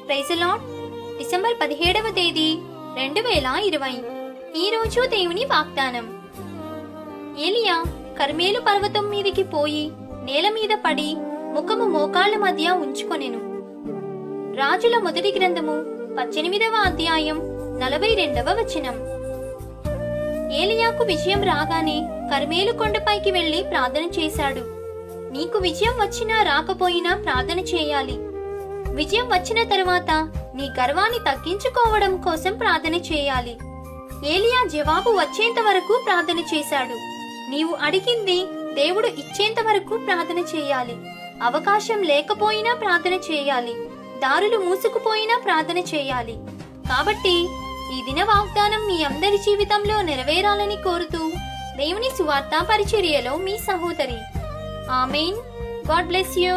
Praise the Lord. December 17వ తేదీ 2020. ఈరోజు దేవుని వాగ్దానం. ఏలియా కర్మేలు పర్వతం మీదికి పోయి నేల మీద పడి ముఖము మోకాళ్ల మధ్య ఉంచుకొనెను. రాజుల మొదటి గ్రంథము 18వ అధ్యాయం 42వ వచనం. ఏలియాకు విజయం రాగానే కర్మేలు కొండపైకి వెళ్లి ప్రార్థన చేశాడు. నీకు విజయం వచ్చినా రాకపోయినా ప్రార్థన చేయాలి. విజయం వచ్చిన తరువాత నీ గర్వాన్ని తగ్గించుకోవడం కోసం ప్రార్థన చేయాలి. ఏలియా జవాబు వచ్చేంత వరకు ప్రార్థన చేశాడు. నీవు అడిగింది దేవుడు ఇచ్చేంత వరకు ప్రార్థన చేయాలి. అవకాశం లేకపోయినా ప్రార్థన చేయాలి. దారులు మూసుకుపోయినా ప్రార్థన చేయాలి. కాబట్టి ఈ దిన వాగ్దానం మీ అందరి జీవితంలో నెరవేరాలని కోరుతూ దేవుని సువార్త పరిచర్యలో మీ సహోదరి. ఆమేన్. God bless you.